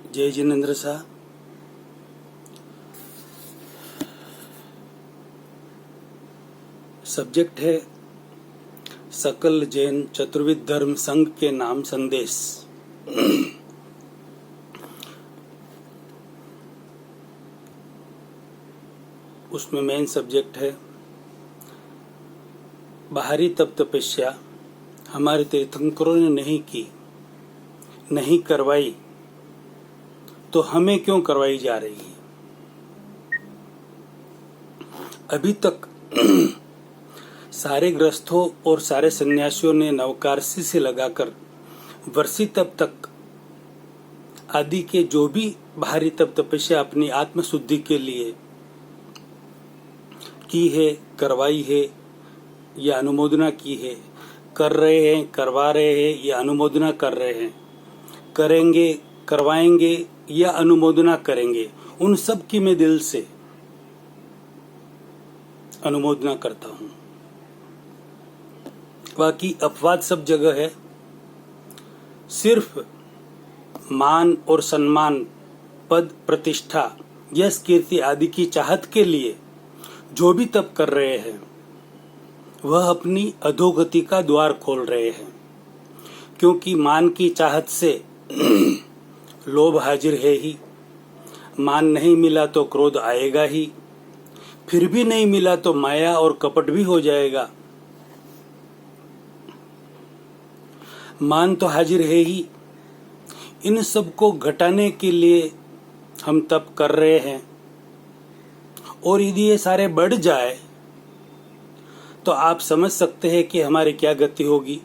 जय जिनेन्द्र शाह। सब्जेक्ट है सकल जैन चतुर्विध धर्म संघ के नाम संदेश। उसमें मेन सब्जेक्ट है बाहरी तप तपस्या हमारे तीर्थंकरों ने नहीं की, नहीं करवाई, तो हमें क्यों करवाई जा रही है। अभी तक सारे ग्रस्थों और सारे सन्यासियों ने नवकारसी से लगाकर वर्षी तप तक आदि के जो भी बाहरी तप तपस्या अपनी आत्म शुद्धि के लिए की है, करवाई है या अनुमोदना की है, कर रहे हैं, करवा रहे हैं या अनुमोदना कर रहे हैं, करेंगे, करवाएंगे या अनुमोदना करेंगे, उन सब की मैं दिल से अनुमोदना करता हूं। बाकी अपवाद सब जगह है। सिर्फ मान और सम्मान, पद, प्रतिष्ठा, यश, कीर्ति आदि की चाहत के लिए जो भी तप कर रहे हैं वह अपनी अधोगति का द्वार खोल रहे हैं, क्योंकि मान की चाहत से लोभ हाजिर है ही। मान नहीं मिला तो क्रोध आएगा ही, फिर भी नहीं मिला तो माया और कपट भी हो जाएगा। मान तो हाजिर है ही। इन सब को घटाने के लिए हम तप कर रहे हैं, और यदि ये सारे बढ़ जाए तो आप समझ सकते हैं कि हमारी क्या गति होगी।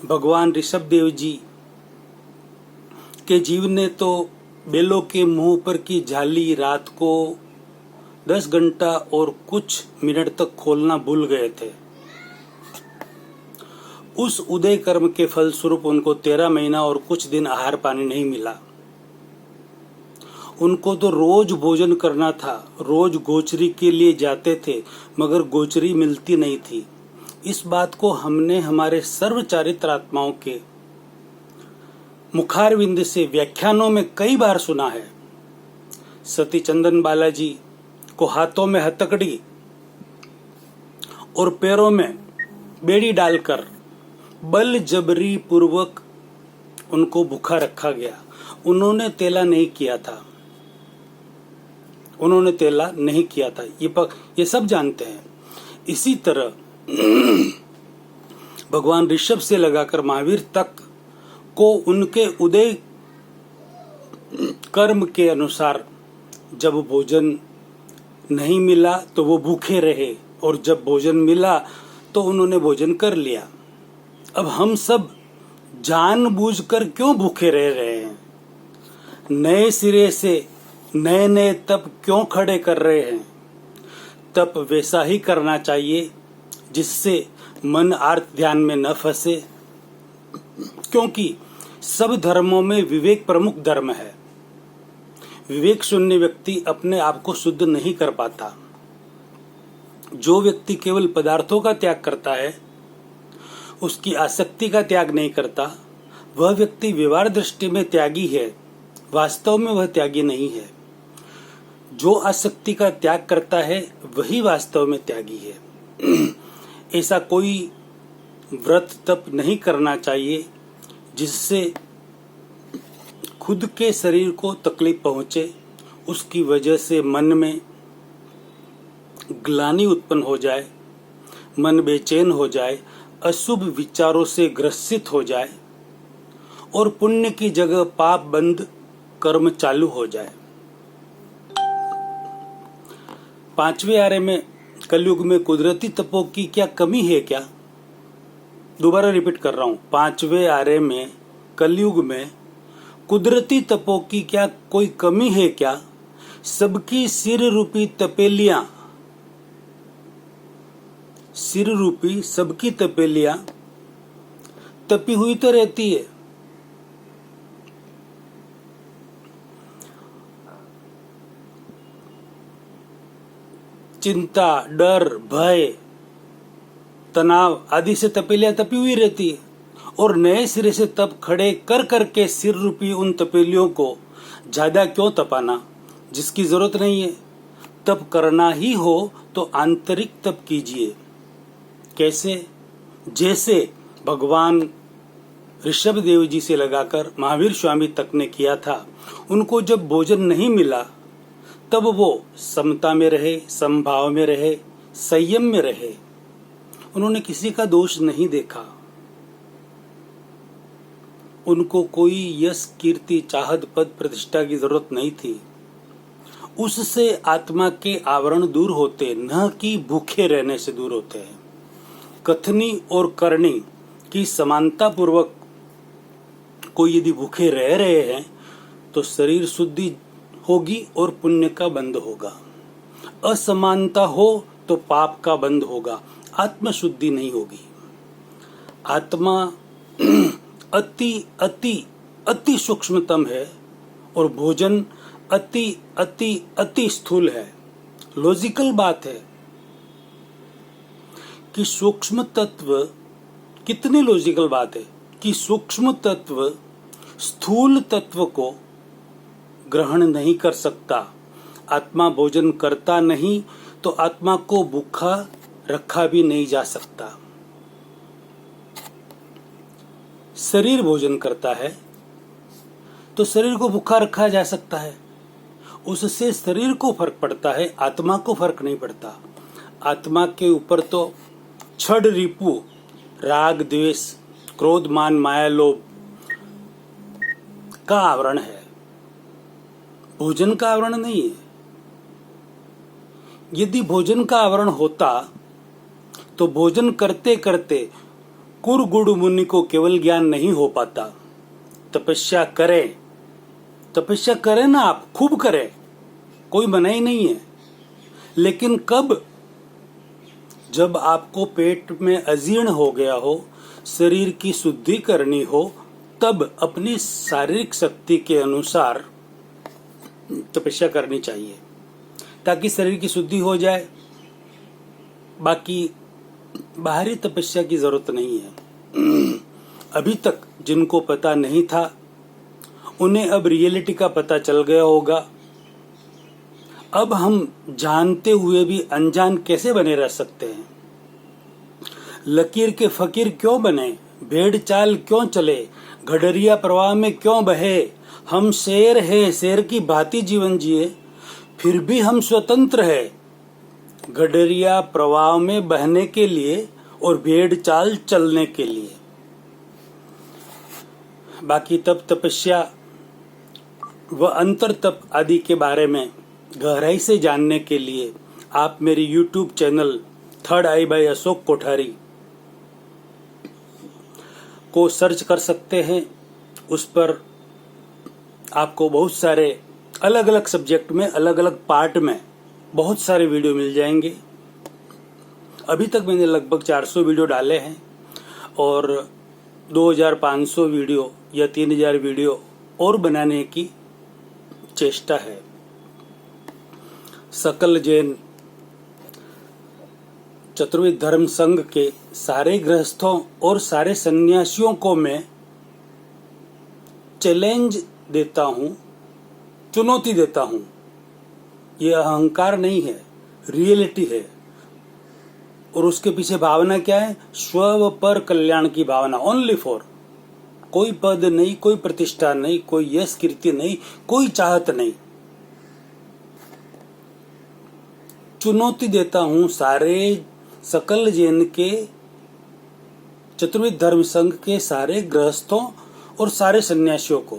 भगवान ऋषभ देव जी के जीव ने तो बेलों के मुंह पर की झाली रात को 10 घंटा और कुछ मिनट तक खोलना भूल गए थे। उस उदय कर्म के फल स्वरूप उनको 13 महीना और कुछ दिन आहार पानी नहीं मिला। उनको तो रोज भोजन करना था, रोज गोचरी के लिए जाते थे, मगर गोचरी मिलती नहीं थी। इस बात को हमने हमारे सर्व चारित्र आत्माओं के मुखारविंद से व्याख्यानों में कई बार सुना है। सती चंदन बालाजी को हाथों में हथकड़ी और पैरों में बेड़ी डालकर बल जबरी पूर्वक उनको भूखा रखा गया। उन्होंने तेला नहीं किया था, उन्होंने तेला नहीं किया था, ये सब जानते हैं। इसी तरह भगवान ऋषभ से लगाकर महावीर तक को उनके उदय कर्म के अनुसार जब भोजन नहीं मिला तो वो भूखे रहे, और जब भोजन मिला तो उन्होंने भोजन कर लिया। अब हम सब जानबूझकर क्यों भूखे रह रहे हैं? नए सिरे से नए नए तप क्यों खड़े कर रहे हैं? तप वैसा ही करना चाहिए जिससे मन आर्त ध्यान में न फंसे, क्योंकि सब धर्मों में विवेक प्रमुख धर्म है। विवेक शून्य व्यक्ति अपने आप को शुद्ध नहीं कर पाता। जो व्यक्ति केवल पदार्थों का त्याग करता है, उसकी आसक्ति का त्याग नहीं करता, वह व्यक्ति व्यवहार दृष्टि में त्यागी है, वास्तव में वह त्यागी नहीं है। जो आसक्ति का त्याग करता है वही वास्तव में त्यागी है। ऐसा कोई व्रत तप नहीं करना चाहिए जिससे खुद के शरीर को तकलीफ पहुंचे, उसकी वजह से मन में ग्लानि उत्पन्न हो जाए, मन बेचैन हो जाए, अशुभ विचारों से ग्रसित हो जाए और पुण्य की जगह पाप बंद कर्म चालू हो जाए। 5वें आरे में कलयुग में कुदरती तपों की क्या कमी है क्या? दोबारा रिपीट कर रहा हूं, 5वें आरे में कलयुग में कुदरती तपों की क्या कोई कमी है क्या? सबकी सिर रूपी तपेलियां, सिर रूपी सबकी तपेलियां तपी हुई तो रहती है। चिंता, डर, भय, तनाव आदि से तपेलियां तपी हुई रहती है, और नए सिरे से तप खड़े कर करके सिर रूपी उन तपेलियों को ज्यादा क्यों तपाना, जिसकी जरूरत नहीं है। तप करना ही हो तो आंतरिक तप कीजिए। कैसे? जैसे भगवान ऋषभ देव जी से लगाकर महावीर स्वामी तक ने किया था। उनको जब भोजन नहीं मिला तब वो समता में रहे, समभाव में रहे, संयम में रहे। उन्होंने किसी का दोष नहीं देखा। उनको कोई यश, कीर्ति, चाहत, पद, प्रतिष्ठा की जरूरत नहीं थी। उससे आत्मा के आवरण दूर होते, न कि भूखे रहने से दूर होते हैं। कथनी और करनी की समानता पूर्वक कोई यदि भूखे रह रहे हैं तो शरीर शुद्धि होगी और पुण्य का बंध होगा। असमानता हो तो पाप का बंध होगा, आत्म शुद्धि नहीं होगी। आत्मा अति अति अति सूक्ष्मतम है और भोजन अति अति अति स्थूल है। लॉजिकल बात है कि सूक्ष्म तत्व, कितनी लॉजिकल बात है कि सूक्ष्म तत्व स्थूल तत्व को ग्रहण नहीं कर सकता। आत्मा भोजन करता नहीं तो आत्मा को भूखा रखा भी नहीं जा सकता। शरीर भोजन करता है तो शरीर को भूखा रखा जा सकता है। उससे शरीर को फर्क पड़ता है, आत्मा को फर्क नहीं पड़ता। आत्मा के ऊपर तो छड़ रिपु, राग, द्वेष, क्रोध, मान, माया, लोभ का आवरण है, भोजन का आवरण नहीं है। यदि भोजन का आवरण होता तो भोजन करते करते कुरगुड़ मुनि को केवल ज्ञान नहीं हो पाता। तपस्या करें, तपस्या करें ना, आप खूब करें, कोई मना ही नहीं है। लेकिन कब? जब आपको पेट में अजीर्ण हो गया हो, शरीर की शुद्धि करनी हो, तब अपनी शारीरिक शक्ति के अनुसार तपस्या करनी चाहिए ताकि शरीर की शुद्धि हो जाए। बाकी बाहरी तपस्या की जरूरत नहीं है। अभी तक जिनको पता नहीं था उन्हें अब रियलिटी का पता चल गया होगा। अब हम जानते हुए भी अनजान कैसे बने रह सकते हैं? लकीर के फकीर क्यों बने? भेड़ चाल क्यों चले? घड़रिया प्रवाह में क्यों बहे? हम शेर हैं, शेर की भांति जीवन जिए, फिर भी हम स्वतंत्र हैं। घड़रिया प्रवाह में बहने के लिए और भेड़ चाल चलने के लिए। बाकी तप, तपस्या व अंतर तप आदि के बारे में गहराई से जानने के लिए आप मेरी YouTube चैनल थर्ड आई बाय अशोक कोठारी को सर्च कर सकते हैं। उस पर आपको बहुत सारे अलग अलग सब्जेक्ट में, अलग अलग पार्ट में बहुत सारे वीडियो मिल जाएंगे। अभी तक मैंने लगभग 400 वीडियो डाले हैं और 2500 वीडियो या 3000 वीडियो और बनाने की चेष्टा है। सकल जैन चतुर्वेद धर्म संघ के सारे गृहस्थों और सारे सन्यासियों को मैं चैलेंज देता हूं, चुनौती देता हूं। यह अहंकार नहीं है, रियलिटी है। और उसके पीछे भावना क्या है? स्व व पर कल्याण की भावना, ओनली फॉर। कोई पद नहीं, कोई प्रतिष्ठा नहीं, कोई यश कीर्ति नहीं, कोई चाहत नहीं। चुनौती देता हूं सारे सकल जैन के चतुर्वेद धर्म संघ के सारे गृहस्थों और सारे सन्यासियों को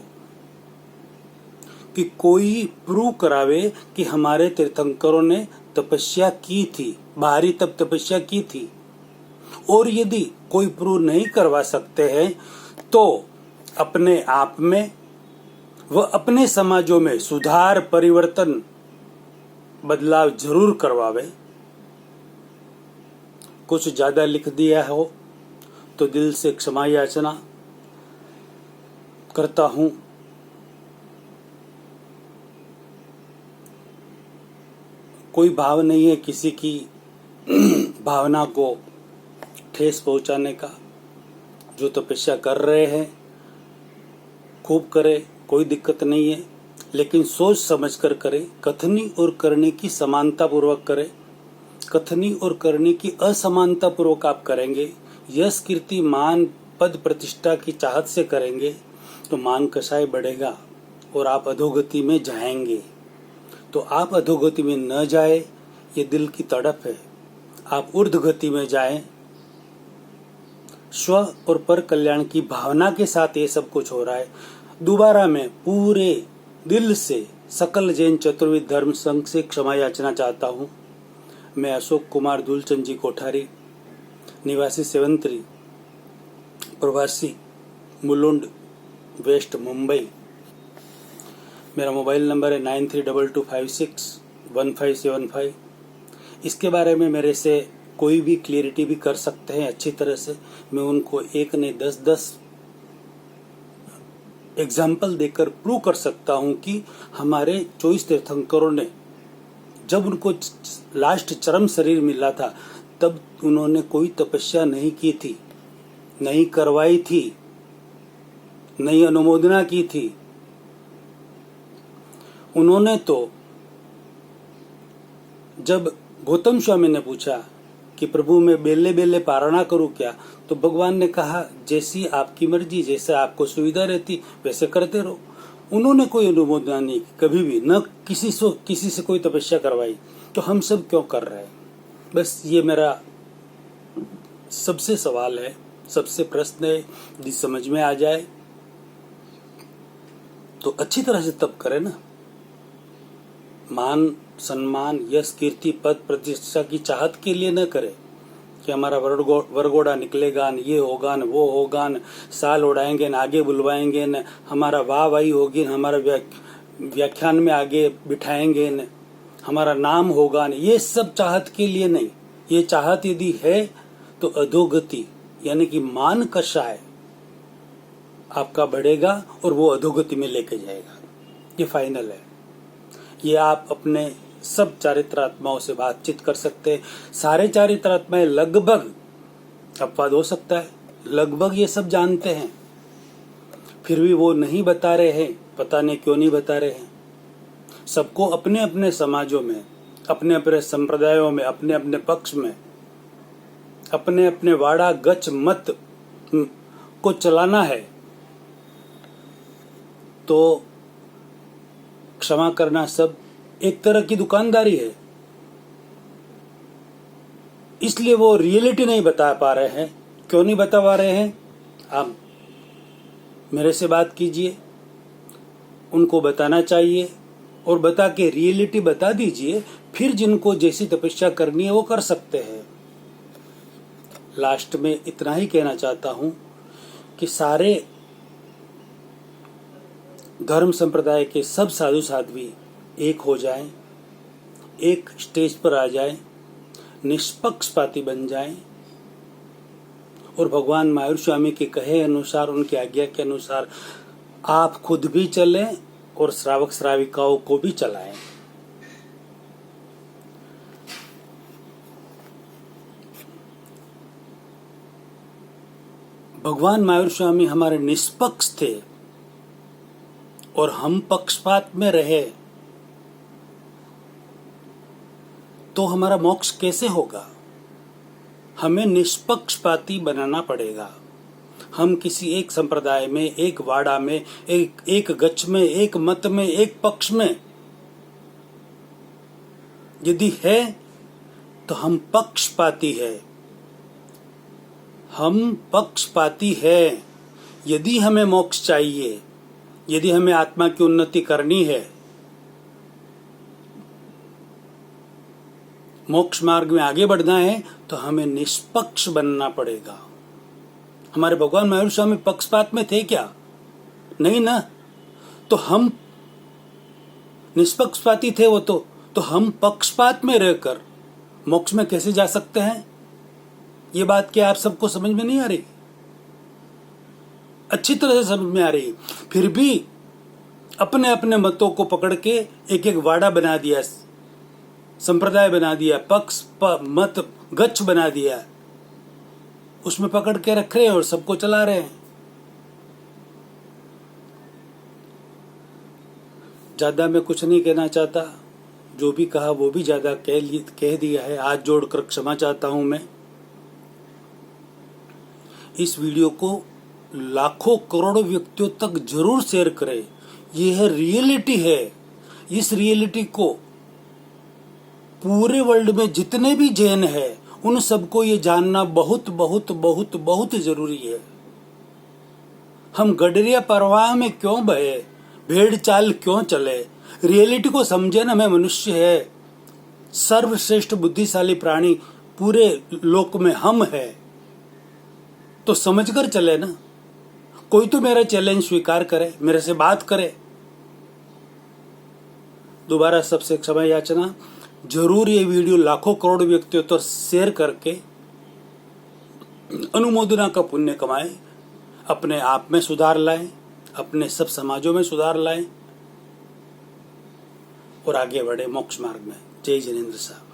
कि कोई प्रूव करावे कि हमारे तीर्थंकरों ने तपस्या की थी, बाहरी तपस्या की थी। और यदि कोई प्रूव नहीं करवा सकते हैं तो अपने आप में व अपने समाजों में सुधार, परिवर्तन, बदलाव जरूर करवावे। कुछ ज्यादा लिख दिया हो तो दिल से क्षमा याचना करता हूं। कोई भाव नहीं है किसी की भावना को ठेस पहुंचाने का। जो तपस्या कर रहे हैं खूब करे, कोई दिक्कत नहीं है, लेकिन सोच समझ कर करे। कथनी और करने की समानता पूर्वक करे। कथनी और करने की असमानता पूर्वक आप करेंगे, यश कीर्ति मान पद प्रतिष्ठा की चाहत से करेंगे तो मान कषाय बढ़ेगा और आप अधोगति में जाएंगे। तो आप अधोगति में न जाए, ये दिल की तड़प है। आप ऊर्ध्वगति में जाएं। स्व और पर कल्याण की भावना के साथ ये सब कुछ हो रहा है। दोबारा मैं पूरे दिल से सकल जैन चतुर्विध धर्म संघ से क्षमा याचना चाहता हूँ। मैं अशोक कुमार दुलचंद जी कोठारी, निवासी 73, प्रवासी मुलुंड वेस्ट मुंबई। मेरा मोबाइल नंबर है 9322561575। इसके बारे में मेरे से कोई भी क्लियरिटी भी कर सकते हैं अच्छी तरह से। मैं उनको एक ने 10-10 एग्जाम्पल देकर प्रूव कर सकता हूं कि हमारे 24 तीर्थंकरों ने जब उनको लास्ट चरम शरीर मिला था तब उन्होंने कोई तपस्या नहीं की थी, नहीं करवाई थी, नहीं अनुमोदना की थी। उन्होंने तो जब गौतम स्वामी ने पूछा कि प्रभु मैं बेले बेले पारणा करूं क्या, तो भगवान ने कहा जैसी आपकी मर्जी, जैसे आपको सुविधा रहती वैसे करते रहो। उन्होंने कोई अनुमोदना नहीं की कभी भी, न किसी से कोई तपस्या करवाई। तो हम सब क्यों कर रहे हैं? बस ये मेरा सबसे सवाल है, सबसे प्रश्न है। यदि समझ में आ जाए तो अच्छी तरह से तप करें ना। मान सम्मान यश कीर्ति पद प्रतिष्ठा की चाहत के लिए न करे कि हमारा वरगोड़ा निकलेगा न, ये होगा न, वो होगा न, साल उड़ाएंगे न, आगे बुलवाएंगे न, हमारा वाहवाही होगी न, हमारा व्याख्यान में आगे बिठाएंगे न, हमारा नाम होगा न। ये सब चाहत के लिए नहीं। ये चाहत यदि है तो अधोगति यानी कि मान कषाय आपका बढ़ेगा और वो अधोगति में लेके जाएगा। ये फाइनल है। ये आप अपने सब चारित्रात्माओं से बातचीत कर सकते हैं। सारे चारित्रात्माएं लगभग, अपवाद हो सकता है, लगभग ये सब जानते हैं, फिर भी वो नहीं बता रहे हैं। पता नहीं क्यों नहीं बता रहे हैं। सबको अपने अपने समाजों में, अपने अपने संप्रदायों में, अपने अपने पक्ष में, अपने अपने वाड़ा गच मत को चलाना है। तो क्षमा करना सब एक तरह की दुकानदारी है, इसलिए वो रियलिटी नहीं बता पा रहे हैं। क्यों नहीं बता पा रहे हैं? आप मेरे से बात कीजिए, उनको बताना चाहिए और बता के रियलिटी बता दीजिए। फिर जिनको जैसी तपस्या करनी है वो कर सकते हैं। लास्ट में इतना ही कहना चाहता हूं कि सारे धर्म संप्रदाय के सब साधु साध्वी एक हो जाएं, एक स्टेज पर आ जाएं, निष्पक्षपाती बन जाएं और भगवान मायूर स्वामी के कहे अनुसार, उनकी आज्ञा के अनुसार आप खुद भी चलें और श्रावक श्राविकाओं को भी चलाएं। भगवान मायूर स्वामी हमारे निष्पक्ष थे और हम पक्षपात में रहे तो हमारा मोक्ष कैसे होगा? हमें निष्पक्षपाती बनाना पड़ेगा। हम किसी एक संप्रदाय में, एक वाड़ा में, एक गच्छ में, एक मत में, एक पक्ष में यदि है तो हम पक्षपाती है। हम पक्षपाती है। यदि हमें मोक्ष चाहिए, यदि हमें आत्मा की उन्नति करनी है, मोक्ष मार्ग में आगे बढ़ना है, तो हमें निष्पक्ष बनना पड़ेगा। हमारे भगवान मायूर स्वामी पक्षपात में थे क्या? नहीं ना। तो हम निष्पक्षपाती थे वो तो हम पक्षपात में रहकर मोक्ष में कैसे जा सकते हैं? ये बात क्या आप सबको समझ में नहीं आ रही? अच्छी तरह से समझ में आ रही। फिर भी अपने अपने मतों को पकड़ के एक एक वाड़ा बना दिया, संप्रदाय बना दिया, पक्ष मत गच्छ बना दिया उसमें पकड़ के रख रहे हैं और सबको चला रहे हैं। ज्यादा मैं कुछ नहीं कहना चाहता, जो भी कहा वो भी ज्यादा कह दिया है। हाथ जोड़कर क्षमा चाहता हूं मैं। इस वीडियो को लाखों करोड़ों व्यक्तियों तक जरूर शेयर करें। यह रियलिटी है। इस रियलिटी को पूरे वर्ल्ड में जितने भी जैन हैं उन सबको ये जानना बहुत बहुत बहुत बहुत जरूरी है। हम गडरिया परवाह में क्यों बहे, भेड़ चाल क्यों चले, रियलिटी को समझे ना। मैं मनुष्य है, सर्वश्रेष्ठ बुद्धिशाली प्राणी पूरे लोक में हम है, तो समझकर चले ना। कोई तो मेरा चैलेंज स्वीकार करे, मेरे से बात करे। दोबारा सबसे क्षमा याचना। जरूर ये वीडियो लाखों करोड़ व्यक्तियों तक शेयर करके अनुमोदना का पुण्य कमाएं, अपने आप में सुधार लाएं, अपने सब समाजों में सुधार लाएं और आगे बढ़े मोक्ष मार्ग में। जय जिनेंद्र साहब।